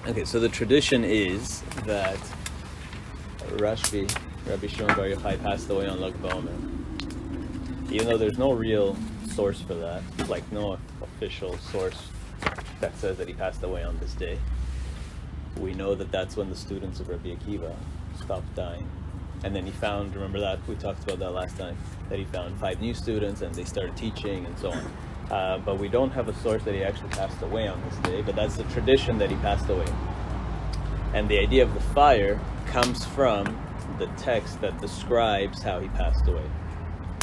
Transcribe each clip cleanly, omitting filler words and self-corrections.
Okay, so the tradition is that Rashbi, Rabbi Shimon bar Yochai, passed away on Lag BaOmer. Even though there's no real source for that, like no official source that says that he passed away on this day, we know that that's when the students of Rabbi Akiva stopped dying. And then he found, remember that, we talked about that last time, that he found 5 new students and they started teaching and so on. But we don't have a source that he actually passed away on this day, but that's the tradition that he passed away. And the idea of the fire comes from the text that describes how he passed away.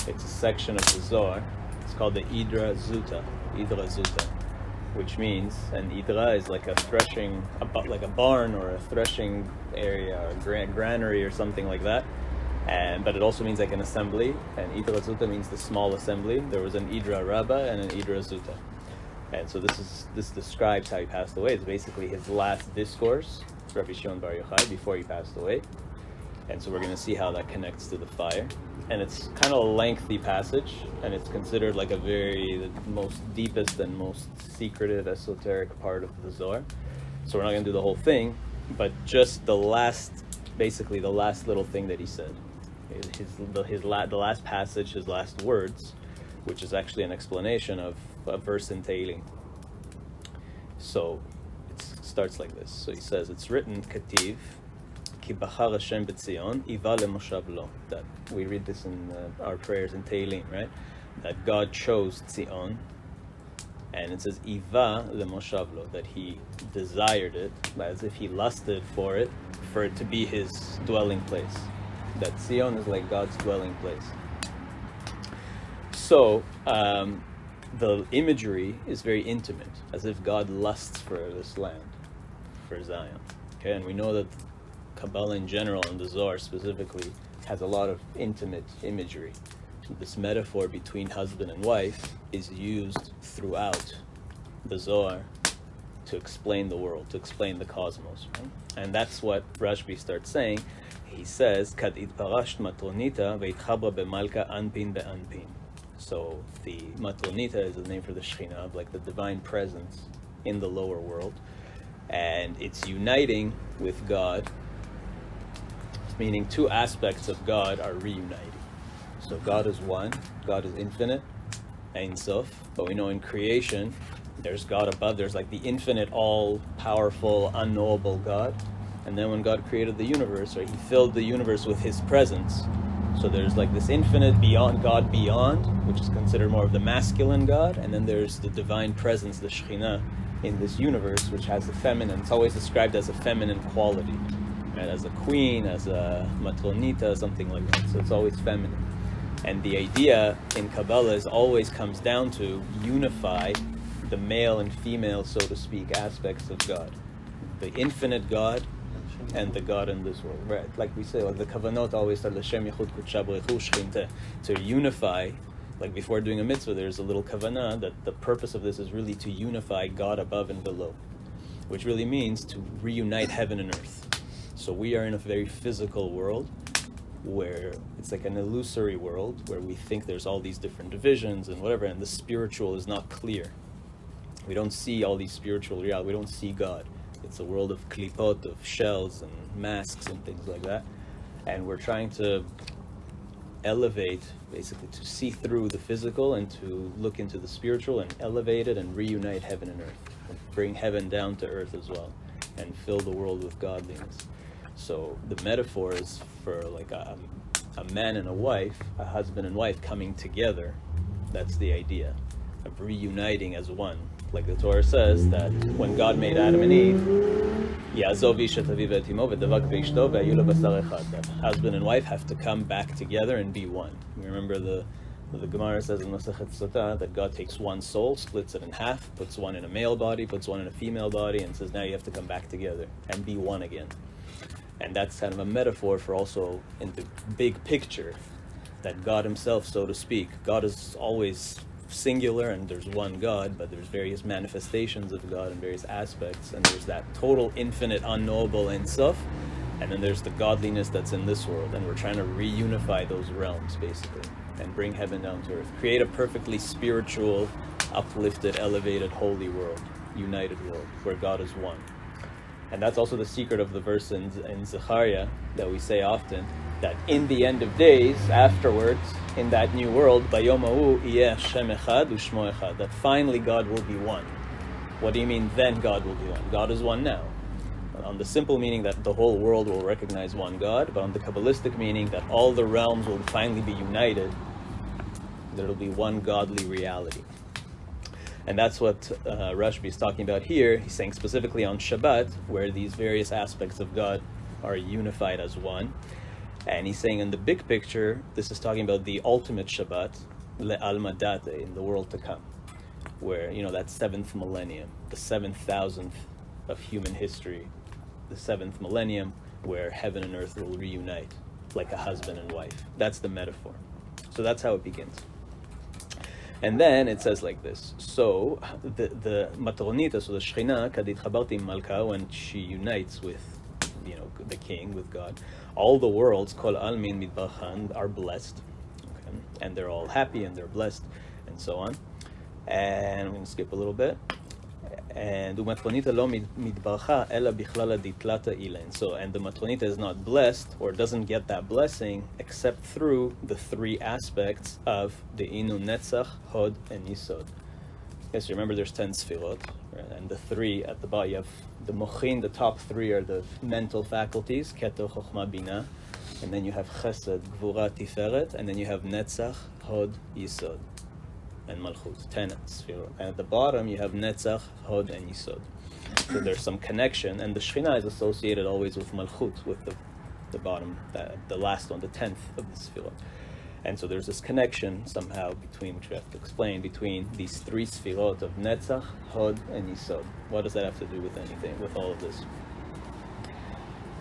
It's a section of the Zohar. It's called the Idra Zuta, which means, and Idra is like a threshing, like a barn or a threshing area or granary or something like that. But it also means like an assembly, and Idra Zuta means the small assembly. There was an Idra Rabbah and an Idra Zuta. And so this describes how he passed away. It's basically his last discourse, Rabbi Shimon bar Yochai, before he passed away. And so we're going to see how that connects to the fire. And it's kind of a lengthy passage, and it's considered like the most deepest and most secretive, esoteric part of the Zohar. So we're not going to do the whole thing, but just the last little thing that he said. The last passage, his last words, which is actually an explanation of a verse in Tehillim. So it starts like this. So he says, it's written, Kativ, Ki bachar Hashem b'Tzion, Iva le'moshav lo. That we read this in our prayers in Tehillim, right? That God chose Tzion, and it says Iva le'moshav lo, that he desired it, as if he lusted for it to be his dwelling place. That Tzion is like God's dwelling place. So the imagery is very intimate, as if God lusts for this land, for Zion. Okay, and we know that Kabbalah in general, and the Zohar specifically, has a lot of intimate imagery. This metaphor between husband and wife is used throughout the Zohar to explain the world, to explain the cosmos. Right? And that's what Rashbi starts saying. He says, Kad itparasht matronita veitchabra bemalka anpin be'anpin. So the matronita is the name for the Shekhinah, like the divine presence in the lower world. And it's uniting with God, meaning 2 aspects of God are reuniting. So God is one, God is infinite, Ein Sof, but we know in creation, there's God above, there's like the infinite, all-powerful, unknowable God. And then when God created the universe, right, he filled the universe with his presence. So there's like this infinite beyond God beyond, which is considered more of the masculine God, and then there's the divine presence, the Shekhinah, in this universe, which has the feminine. It's always described as a feminine quality, right? As a queen, as a matronita, something like that. So it's always feminine. And the idea in Kabbalah always comes down to unify the male and female, so to speak, aspects of God. The infinite God and the God in this world, right? Like we say, like the kavanot always start l'shem yichud kudsha b'rechu shechinteh, to unify. Like before doing a mitzvah, there's a little kavanah that the purpose of this is really to unify God above and below, which really means to reunite heaven and earth. So we are in a very physical world where it's like an illusory world where we think there's all these different divisions and whatever, and the spiritual is not clear. We don't see all these spiritual realities. We don't see God. It's a world of klipot, of shells and masks and things like that. And we're trying to elevate, basically to see through the physical and to look into the spiritual and elevate it and reunite heaven and earth. And bring heaven down to earth as well and fill the world with godliness. So the metaphor is for like a man and a wife, a husband and wife coming together. That's the idea of reuniting as one. Like the Torah says that when God made Adam and Eve, that husband and wife have to come back together and be one. You remember the Gemara says in Masechet Sotah that God takes one soul, splits it in half, puts one in a male body, puts one in a female body, and says now you have to come back together and be one again. And that's kind of a metaphor for also in the big picture that God himself, so to speak, God is always singular and there's one God, but there's various manifestations of God in various aspects, and there's that total infinite unknowable Ein Sof, and then there's the godliness that's in this world, and we're trying to reunify those realms basically and bring heaven down to earth, create a perfectly spiritual, uplifted, elevated, holy world, united world where God is one. And that's also the secret of the verse in Zechariah that we say often, that in the end of days, afterwards, in that new world, Bayom Ha'u yeh Hashem echad u'shmo echad, that finally God will be one. What do you mean then God will be one? God is one now. On the simple meaning that the whole world will recognize one God, but on the Kabbalistic meaning that all the realms will finally be united, there will be one godly reality. And that's what Rashbi is talking about here. He's saying specifically on Shabbat, where these various aspects of God are unified as one. And he's saying in the big picture, this is talking about the ultimate Shabbat, le'alma date, in the world to come, where, that 7th millennium, the 7,000th of human history, the 7th millennium, where heaven and earth will reunite like a husband and wife. That's the metaphor. So that's how it begins. And then it says like this. So the matronita, so the Shechina, kadit chabarti malka, when she unites with, the king, with God, all the worlds, kol almin mitbachan, are blessed, okay? And they're all happy and they're blessed, and so on. And I'm going to skip a little bit. And umatronita lo mitbacha ela bichlala ditlata ilain. So, and the matronita is not blessed or doesn't get that blessing except through the three aspects of the inu, netzach, hod, and yisod. Yes, remember there's 10 sfirot, right? And the three at the bottom, you have the mochin, the top three are the mental faculties, keter, chokhmah, bina, and then you have chesed, gvura, tiferet, and then you have netzach, hod, yisod, and malchut, 10 sfirot. And at the bottom you have netzach, hod, and yisod. So there's some connection, and the Shekhinah is associated always with malchut, with the bottom, the last one, the 10th of the sfirot. And so there's this connection somehow between, which we have to explain, between these three sfirot of netzach, hod, and yisod. What does that have to do with anything, with all of this?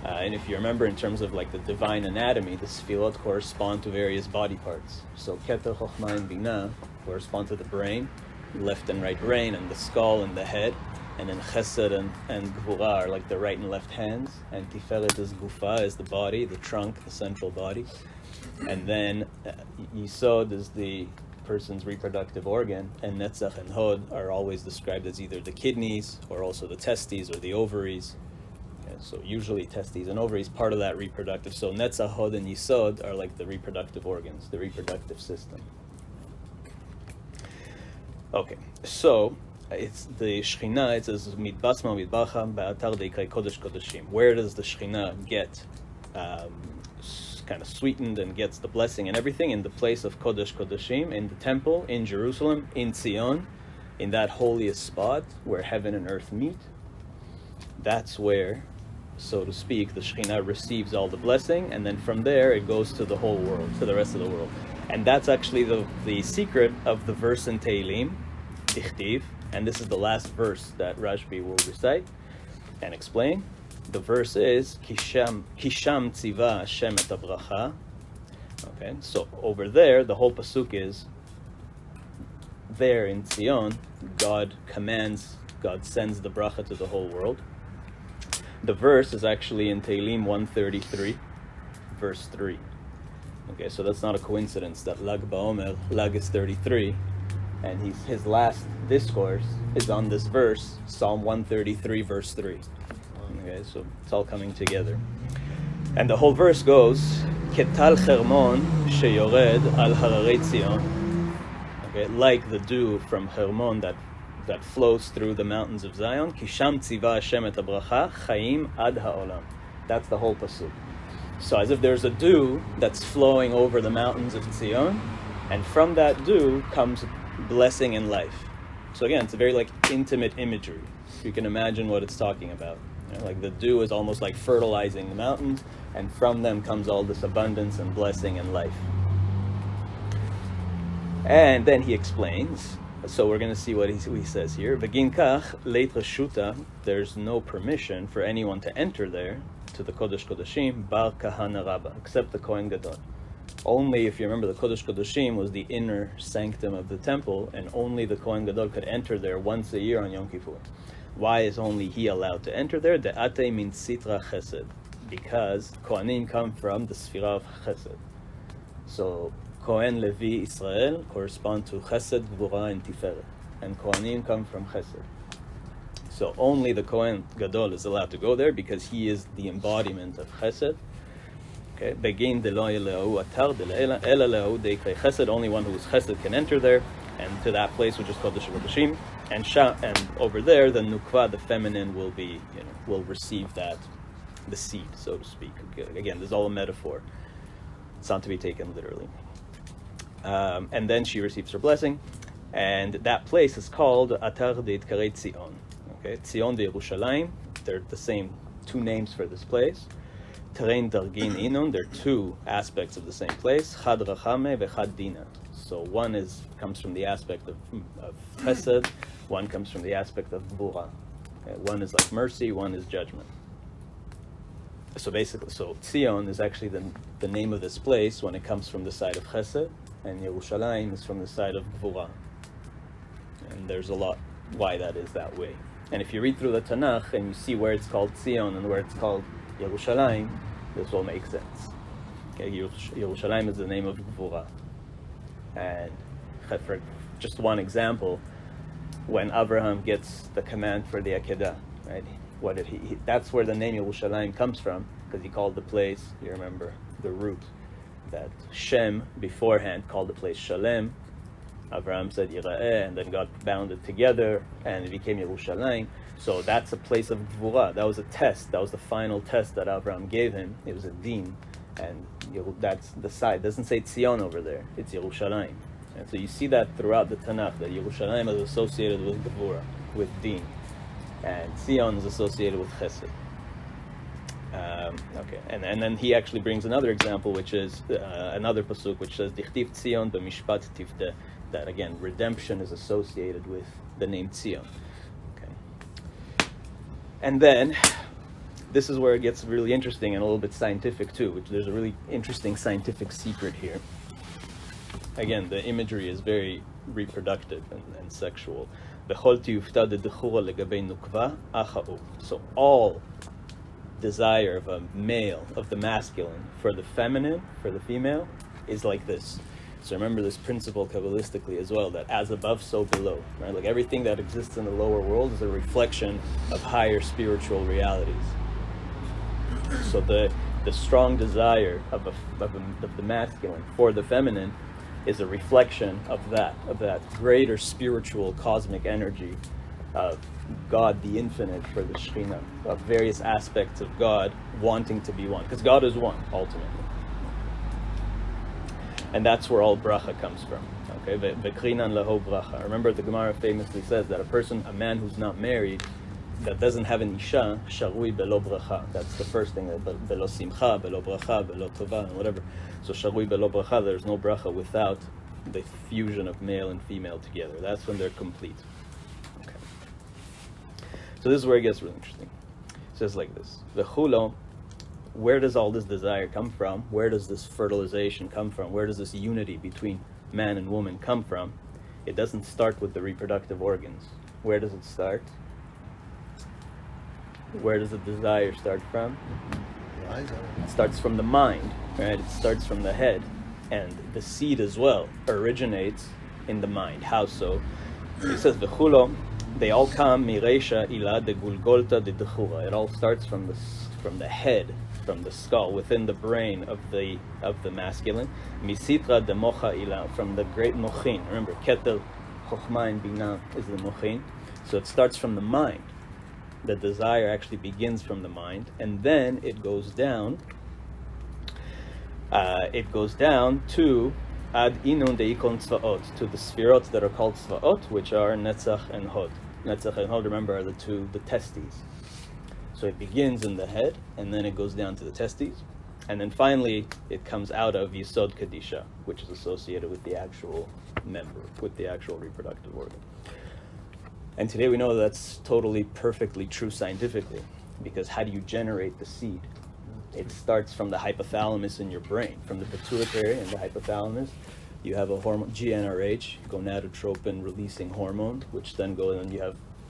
And if you remember, in terms of like the divine anatomy, the sfirot correspond to various body parts. So keter, chokhmah, and bina correspond to the brain, left and right brain, and the skull and the head. And then chesed and gvura are like the right and left hands. And tiferet is gufa, is the body, the trunk, the central body. And then yisod is the person's reproductive organ, and netzach and hod are always described as either the kidneys or also the testes or the ovaries. Yeah, so usually testes and ovaries, part of that reproductive. So netzach, hod, and yisod are like the reproductive organs, the reproductive system. Okay, so it's the Shekhinah, it says mitbasma mitbacha ba'atar deikrai kodesh kodeshim. Where does the Shekhinah get kind of sweetened and gets the blessing and everything? In the place of Kodesh Kodeshim, in the temple, in Jerusalem, in Zion, in that holiest spot where heaven and earth meet. That's where, so to speak, the Shekhinah receives all the blessing, and then from there it goes to the whole world, to the rest of the world. And that's actually the secret of the verse in Tehillim, Tichtiv, and this is the last verse that Rashbi will recite and explain. The verse is Kisham tziva Hashem et habracha. Okay, so over there, the whole pasuk is there in Zion. God commands, God sends the bracha to the whole world. The verse is actually in Tehillim 133, verse 3. Okay, so that's not a coincidence that Lag Ba'omer, Lag is 33, and his last discourse is on this verse, Psalm 133, verse 3. Okay, so it's all coming together. And the whole verse goes, Ketal Hermon sheyored al hararei Zion. Okay, like the dew from Hermon that flows through the mountains of Zion. Kisham tziva Hashem et habracha chaim ad ha'olam. That's the whole pasuk. So as if there's a dew that's flowing over the mountains of Zion, and from that dew comes blessing and life. So again, it's a very intimate imagery. You can imagine what it's talking about. Like the dew is almost like fertilizing the mountains, and from them comes all this abundance and blessing and life. And then he explains, so we're going to see what he says here. V'gin kach leit rashuta, there's no permission for anyone to enter there, to the Kodesh Kodeshim, bar kahana rabba, except the Kohen Gadol. Only, if you remember, the Kodesh Kodeshim was the inner sanctum of the temple, and only the Kohen Gadol could enter there once a year on Yom Kippur. Why is only he allowed to enter there? De'ate min sitra chesed, because Kohanim come from the Sfirah of chesed. So Kohen, Levi, Israel correspond to chesed, gvura, and tiferet, and Kohanim come from chesed. So only the Kohen Gadol is allowed to go there because he is the embodiment of Chesed. Okay, begin de lo yeleu atar de ela lehu de Chesed. Only one who is Chesed can enter there, and to that place which is called the Kodeshim. And over there, the Nukva, the feminine, will receive the seed, so to speak. Again, this is all a metaphor. It's not to be taken literally. And then she receives her blessing, and that place is called Atar de Itkare Tzion. Okay, Tzion de Yerushalayim. They're the same two names for this place. Terein Dargin Inon. They're two aspects of the same place. Chad Rachame vechad Dina. So one comes from the aspect of Chesed. One comes from the aspect of Gvura. Okay, one is like mercy. One is judgment. So basically, Tzion is actually the name of this place when it comes from the side of Chesed, and Yerushalayim is from the side of Gvura. And there's a lot why that is that way. And if you read through the Tanakh and you see where it's called Tzion and where it's called Yerushalayim, this will make sense. Okay, Yerushalayim is the name of Gvura. And for just one example, when Abraham gets the command for the Akedah, right? What did he that's where the name Yerushalayim comes from, because he called the place, you remember the root, that Shem beforehand called the place Shalem. Abraham said Yira'eh, and then God bound it together, and it became Yerushalayim. So that's a place of Gvura. That was a test. That was the final test that Abraham gave him. It was a din, and that's the side. It doesn't say Tzion over there. It's Yerushalayim. And so you see that throughout the Tanakh, that Yerushalayim is associated with Gvura, with din. And Tzion is associated with Chesed. Okay, and then he actually brings another example, which is another pasuk, which says Dichtiv Tzion b'mishpat tivteh, that again redemption is associated with the name Tzion. Okay, and then this is where it gets really interesting and a little bit scientific too. Which there's a really interesting scientific secret here. Again, the imagery is very reproductive and sexual. So all desire of a male, of the masculine, for the feminine, for the female, is like this. So remember this principle Kabbalistically as well, that as above, so below. Right? Like everything that exists in the lower world is a reflection of higher spiritual realities. So the strong desire of the masculine for the feminine is a reflection of that greater spiritual cosmic energy of God the infinite for the Shekhinah, of various aspects of God wanting to be one, because God is one ultimately. And that's where all bracha comes from. Okay, v'krinan leho bracha. Remember, the Gemara famously says that a man who's not married, that doesn't have an isha, sharui belo bracha. That's the first thing, belo simcha, belo bracha, belo tova, and whatever. So sharui belo bracha, there's no bracha without the fusion of male and female together. That's when they're complete. Okay. So this is where it gets really interesting. It says like this: v'chulo. Where does all this desire come from? Where does this fertilization come from? Where does this unity between man and woman come from? It doesn't start with the reproductive organs. Where does it start? Where does the desire start from? It starts from the mind, right? It starts from the head. And the seed as well originates in the mind. How so? He says, V'chulo, they all come, mireisha ila de gulgolta de dechura. It all starts from the head, from the skull, within the brain of the masculine. Misitra de mocha ila, from the great mochin. Remember, ketel, chokhmah, and bina is the mochin. So it starts from the mind. The desire actually begins from the mind, and then it goes down. To ad inun deikon tzvaot, to the sfirot that are called tzvaot, which are netzach and hod. Netzach and hod, remember, are the testes. So it begins in the head, and then it goes down to the testes, and then finally it comes out of Yisod Kadisha, which is associated with the actual member, with the actual reproductive organ. And today we know that's totally perfectly true scientifically, because how do you generate the seed? It starts from the hypothalamus in your brain, from the pituitary and the hypothalamus. You have a hormone, GnRH, gonadotropin releasing hormone, which then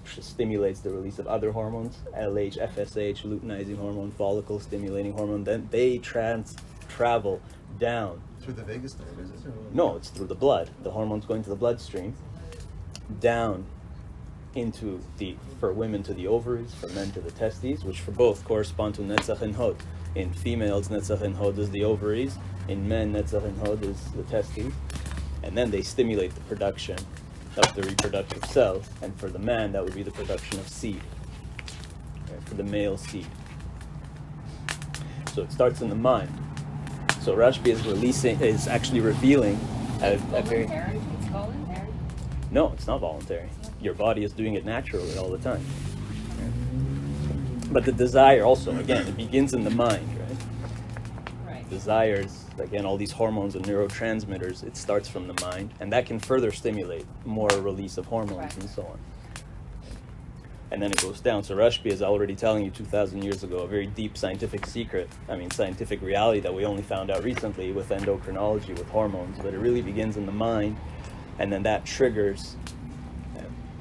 stimulates the release of other hormones, LH, FSH, luteinizing hormone, follicle stimulating hormone. Then they travel down. Through the vagus nerve, is it? No, it's through the blood. The hormone's going to the bloodstream, down for women to the ovaries, for men to the testes, which for both correspond to Netzach and Hod. In females, Netzach and Hod is the ovaries. In men, Netzach and Hod is the testes. And then they stimulate the production of the reproductive cells. And for the man, that would be the production of seed, right, for the male seed. So it starts in the mind. So Rashbi is actually revealing a very... It's voluntary? No, it's not voluntary. Your body is doing it naturally all the time. But the desire also, again, it begins in the mind, right? Right. Desires, again, all these hormones and neurotransmitters, it starts from the mind, and that can further stimulate more release of hormones and so on. And then it goes down. So Rashbi is already telling you 2,000 years ago a very deep scientific secret, scientific reality that we only found out recently with endocrinology, with hormones, but it really begins in the mind, and then that triggers.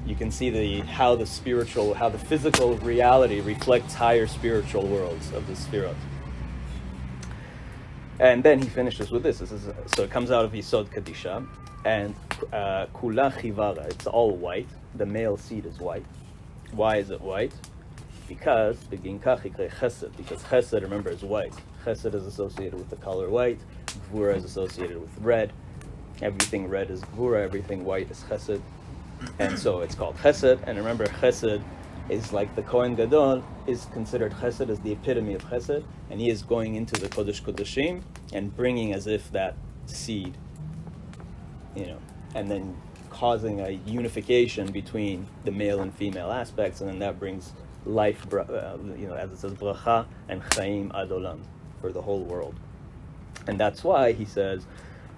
You can see how the physical reality reflects higher spiritual worlds of the Sfirot. And then he finishes with this. So it comes out of Yisod Kadisha, and Kula Chivara, it's all white. The male seed is white. Why is it white? Because Chesed, remember, is white. Chesed is associated with the color white. Gvura is associated with red. Everything red is Gvura, everything white is Chesed. And so it's called Chesed. And remember, Chesed is like the Kohen Gadol is considered Chesed as the epitome of Chesed. And he is going into the Kodesh Kodeshim and bringing as if that seed, and then causing a unification between the male and female aspects, and then that brings life, as it says, bracha and chaim ad olam, for the whole world. And that's why he says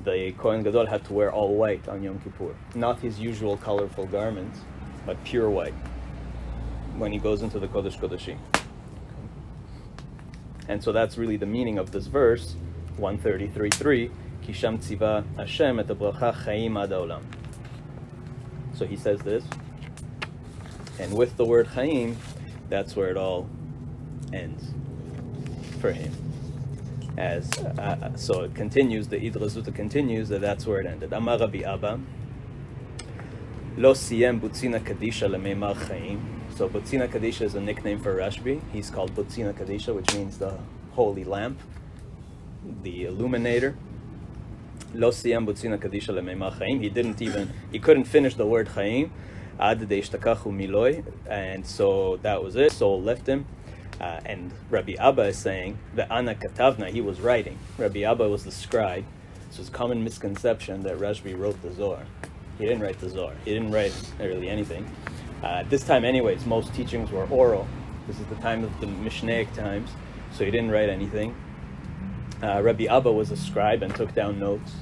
the Kohen Gadol had to wear all white on Yom Kippur, not his usual colorful garments, but pure white when he goes into the Kodesh Kodeshim. And so that's really the meaning of this verse, 133:3, Ki sham tziva Hashem et bracha chaim ad olam. So he says this, and with the word chaim, that's where it all ends for him. So it continues, the Idra Zuta continues, that's where it ended. Amar Rabbi Abba, lo siyem butzina kadisha lemeimar chaim. So butzina kadisha is a nickname for Rashbi. He's called butzina kadisha, which means the holy lamp, the illuminator. Lo siyem butzina kadisha lemeimar chaim. He couldn't finish the word chaim. Ad deishtakachu miloi, and so that was it. Soul left him. And Rabbi Abba is saying that Ana Katavna, he was writing. Rabbi Abba was the scribe. So it's a common misconception that Rashbi wrote the Zohar. He didn't write the Zohar. He didn't write really anything. This time anyways, most teachings were oral. This is the time of the Mishnaic times, so he didn't write anything. Rabbi Abba was a scribe and took down notes.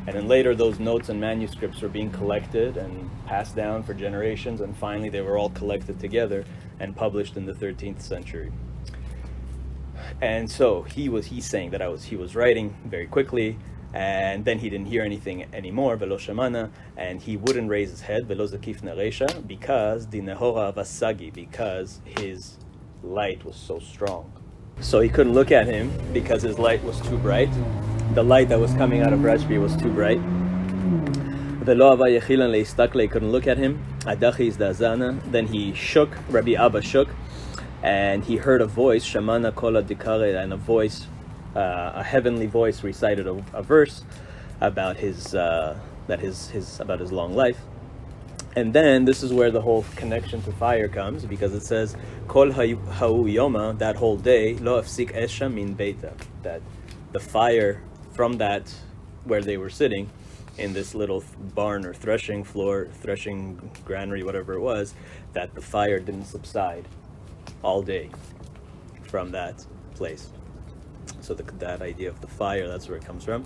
And then later those notes and manuscripts were being collected and passed down for generations, and finally they were all collected together and published in the 13th century. And so he's saying that he was writing very quickly, and then he didn't hear anything anymore, velo shemana, and he wouldn't raise his head, velo zakif naresha, because the nehora vasagi, because his light was so strong. So he couldn't look at him because his light was too bright. The light that was coming out of Rashbi was too bright. Velo ava yechilan leistakle, he couldn't look at him. Adachi is dazana. Then he shook, Rabbi Abba shook, and he heard a voice, Shamana kola dikare, and a heavenly voice recited a verse about his long life. And then this is where the whole connection to fire comes, because it says kol ha'u yoma, that whole day, lo afsik esha min beita, that the fire from that where they were sitting in this little barn or threshing granary, whatever it was, that the fire didn't subside all day from that place. So that idea of the fire, that's where it comes from.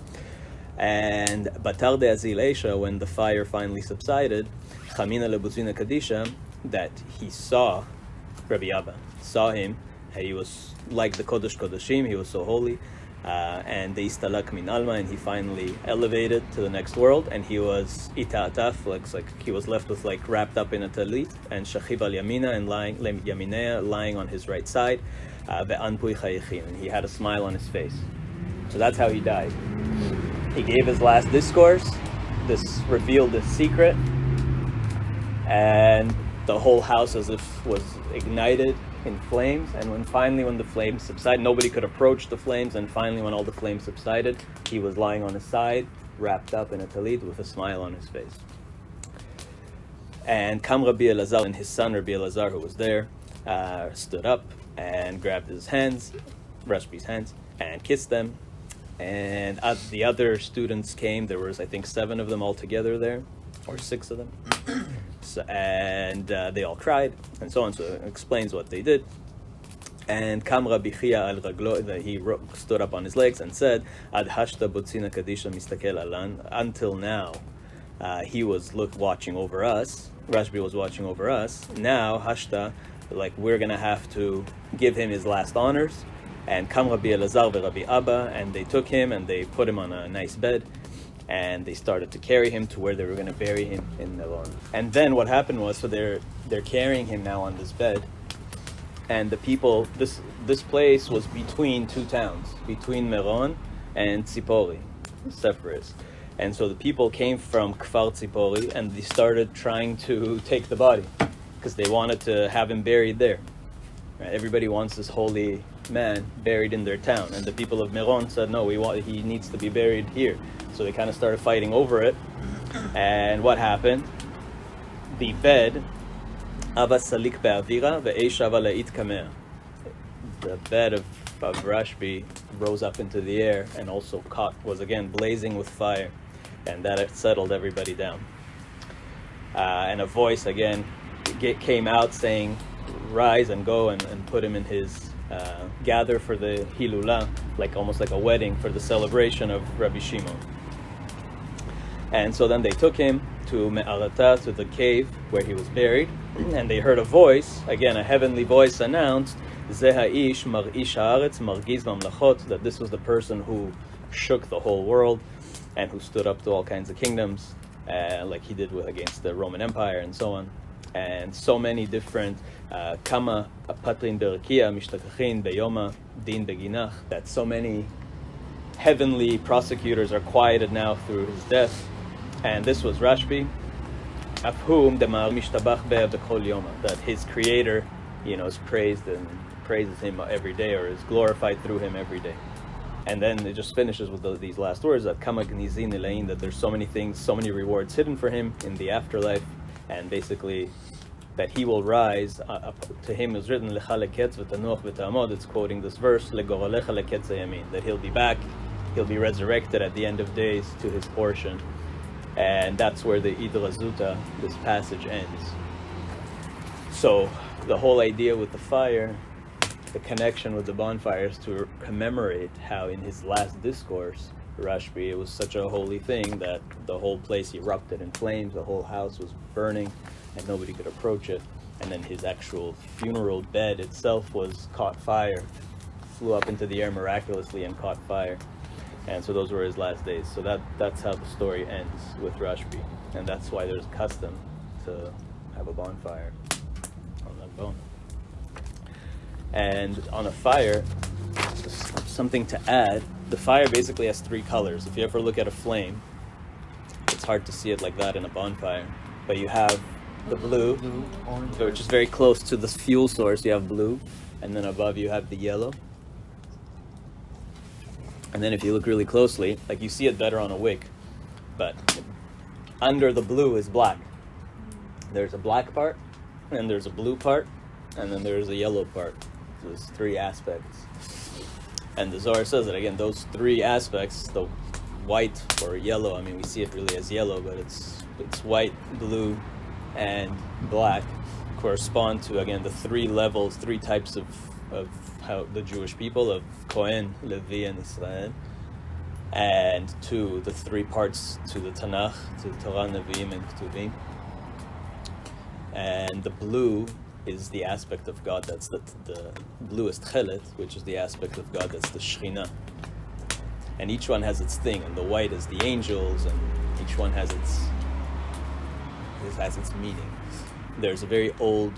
And Batar de Azilesha, when the fire finally subsided, Chamina lebutzina kadisha, that he saw, Rabbi Abba saw him, he was like the Kodesh Kodeshim, he was so holy, and the istalak min alma, and he finally elevated to the next world, and he was ita'ataf, like he was left with wrapped up in a talit, and shachib al yamina, and lying on his right side, ve'anpui chayichin, and he had a smile on his face. So that's how he died. He gave his last discourse. This revealed the secret, and the whole house as if was ignited in flames, and when the flames subsided, nobody could approach the flames, and finally when all the flames subsided, he was lying on his side, wrapped up in a talit with a smile on his face. And Kam Rabbi Elazar and his son Rabbi Elazar, who was there, stood up and grabbed his hands, Rashbi's hands, and kissed them. And the other students came. There was, I think, 7 of them all together there, or 6 of them. And they all cried, and so on. So it explains what they did. And Kam Rabbi Chia al Raglo, he stood up on his legs and said, Ad hashta botzina kadisha mistakel alan. Until now, he was watching over us. Rashbi was watching over us. Now, hashta, like we're going to have to give him his last honors. And Kam Rabbi Elazar ve Rabbi Abba, and they took him and they put him on a nice bed, and they started to carry him to where they were going to bury him in Meron. And then what happened was, so they're carrying him now on this bed, and the people, this place was between 2 towns, between Meron and Tzipori, Sepphoris. And so the people came from Kfar Tzipori, and they started trying to take the body, because they wanted to have him buried there. Right? Everybody wants this holy man buried in their town, and the people of Meron said, no, he needs to be buried here. So they kind of started fighting over it. And what happened? The bed, the bed of Rashbi rose up into the air and also was again blazing with fire, and that settled everybody down. And a voice again came out saying, rise and go and put him in his gather for the Hilula, almost like a wedding for the celebration of Rabbi Shimon. And so then they took him to Me'arata, to the cave where he was buried, and they heard a voice, again a heavenly voice announced, Zeh ha'ish mar'ish ha'aretz margiz mamlachot, that this was the person who shook the whole world and who stood up to all kinds of kingdoms, like he did against the Roman Empire and so on. And so many different kama patrin berkia mishtakachin beyoma din beginach, that so many heavenly prosecutors are quieted now through his death. And this was Rashbi, of whom demar mishtabach be'ev kol yoma, that his creator, is praised and praises him every day, or is glorified through him every day. And then it just finishes with these last words, that kama gnizin elain, that there's so many things, so many rewards hidden for him in the afterlife. And basically, that he will rise. To him is written, Lecha leketz v'tanuach v'tamod. It's quoting this verse, Legoralecha leketz hayamin, that he'll be back, he'll be resurrected at the end of days to his portion. And that's where the Idra Zuta, this passage, ends. So the whole idea with the fire, the connection with the bonfire, is to commemorate how in his last discourse, Rashbi, it was such a holy thing that the whole place erupted in flames, the whole house was burning, and nobody could approach it. And then his actual funeral bed itself was caught fire, flew up into the air miraculously and caught fire. And so those were his last days. So that's how the story ends with Rashbi. And that's why there's a custom to have a bonfire on that bone. And on a fire, just something to add, the fire basically has 3 colors. If you ever look at a flame, it's hard to see it like that in a bonfire. But you have the blue, which is very close to the fuel source. You have blue, and then above you have the yellow. And then if you look really closely, you see it better on a wick, but under the blue is black. There's a black part, and there's a blue part, and then there's a yellow part. So there's 3 aspects. And the Zohar says that, again, those 3 aspects, the white or yellow, we see it really as yellow, but it's white, blue, and black, correspond to, again, the 3 levels, 3 types of how the Jewish people, of Kohen, Levi, and Israel, and to the 3 parts to the Tanakh, to Torah, Nevi'im, and Ketuvim. And the blue is the aspect of God, that's the bluest chelet, which is the aspect of God, that's the Shekhinah. And each one has its thing, and the white is the angels, and each one has its meaning. There's a very old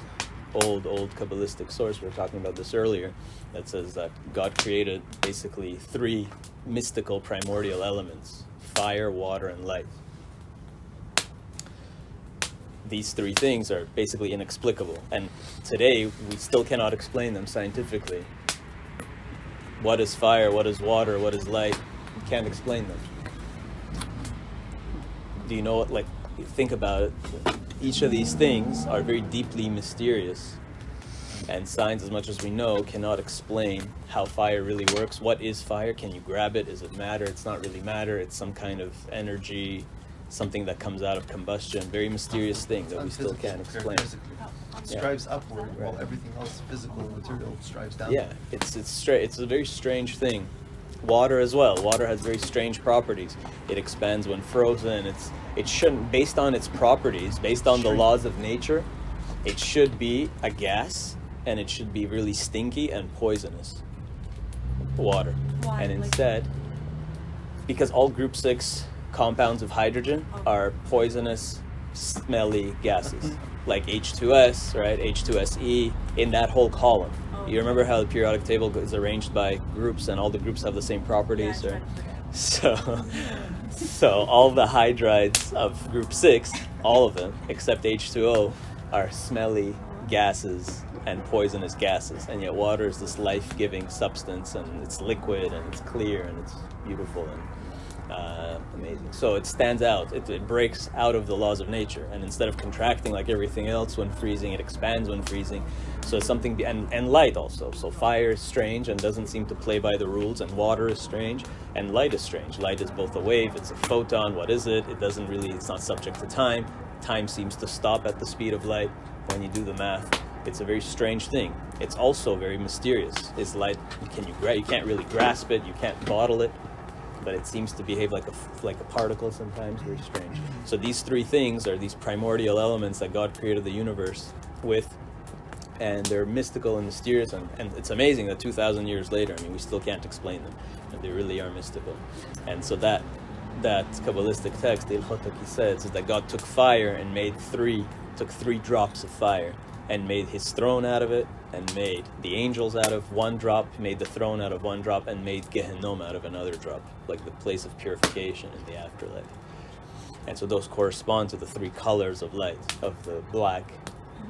Kabbalistic source, we were talking about this earlier, that says that God created basically 3 mystical primordial elements: fire, water, and light. these three things are basically inexplicable. And today, we still cannot explain them scientifically. What is fire? What is water? What is light? We can't explain them. Do you know what, like, think about it. Each of these things are very deeply mysterious. And science, as much as we know, cannot explain how fire really works. What is fire? Can you grab it? Is it matter? It's not really matter. It's some kind of energy, something that comes out of combustion. Very mysterious thing that we still can't explain. It strives upward, while everything else, physical material, strives downward. Yeah, it's a very strange thing. Water as well. Water has very strange properties. It expands when frozen. It shouldn't, based on its properties, based on the laws of nature, it should be a gas, and it should be really stinky and poisonous. Water. Why? And instead, because all group 6 compounds of hydrogen are poisonous, smelly gases, like H2S, right? H2SE, in that whole column. You remember how the periodic table is arranged by groups, and all the groups have the same properties, right? So all the hydrides of group 6, all of them, except H2O, are smelly gases and poisonous gases, and yet water is this life-giving substance, and it's liquid, and it's clear, and it's beautiful, and amazing. So it stands out. It breaks out of the laws of nature, and instead of contracting like everything else when freezing, it expands when freezing. So it's something, and light also. So fire is strange and doesn't seem to play by the rules, and water is strange, and light is strange. Light is both a wave, it's a photon. What is it? It doesn't really, it's not subject to time. Time seems to stop at the speed of light when you do the math. It's a very strange thing. It's also very mysterious. Is light, you can't really grasp it, you can't bottle it, but it seems to behave like a particle sometimes, very strange. So these three things are these primordial elements that God created the universe with, and they're mystical and mysterious, and it's amazing that 2,000 years later, I mean, we still can't explain them, and they really are mystical. And so that Kabbalistic text, the Ilchot says that God took fire and took three drops of fire, and made his throne out of it, and made the angels out of one drop, made the throne out of one drop, and made Gehenom out of another drop, like the place of purification in the afterlife. And so those correspond to the three colors of light, of the black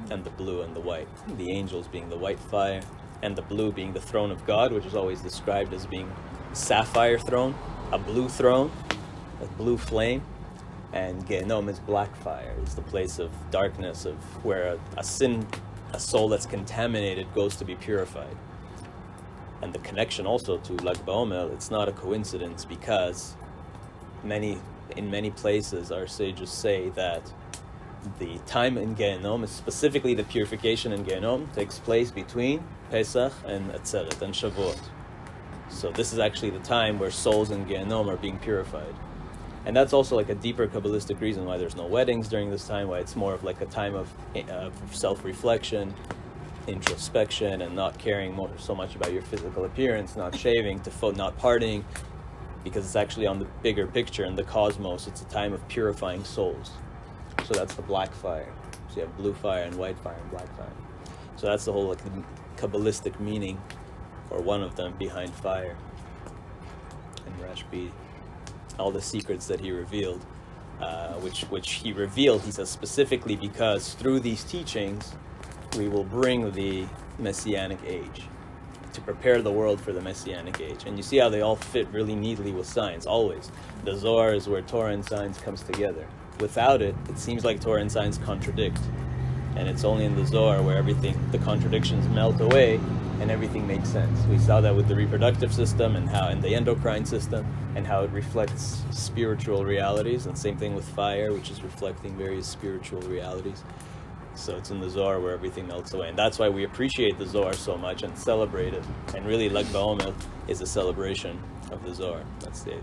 and the blue and the white. The angels being the white fire, and the blue being the throne of God, which is always described as being a sapphire throne, a blue throne, a blue flame. And Gehenom is black fire. It's the place of darkness, of where a soul that's contaminated goes to be purified. And the connection also to Lag BaOmer, it's not a coincidence, because in many places our sages say that the time in Gehenom, specifically the purification in Gehenom, takes place between Pesach and Atzeret and Shavuot. So this is actually the time where souls in Gehenom are being purified. And that's also like a deeper Kabbalistic reason why there's no weddings during this time, why it's more of like a time of self-reflection, introspection, and not caring so much about your physical appearance, not shaving, not partying, because it's actually on the bigger picture in the cosmos. It's a time of purifying souls. So that's the black fire. So you have blue fire and white fire and black fire. So that's the whole like Kabbalistic meaning, or one of them, behind fire. And Rashbi, all the secrets that he revealed, which he revealed, he says, specifically because through these teachings we will bring the Messianic age, to prepare the world for the Messianic age. And you see how they all fit really neatly with science, always. The Zohar is where Torah and science comes together. Without it, it seems like Torah and science contradict. And it's only in the Zohar where the contradictions melt away and everything makes sense. We saw that with the reproductive system and the endocrine system, and how it reflects spiritual realities, and same thing with fire, which is reflecting various spiritual realities. So it's in the Zohar where everything melts away. And that's why we appreciate the Zohar so much and celebrate it. And really, Lag BaOmer is a celebration of the Zohar. That's the idea.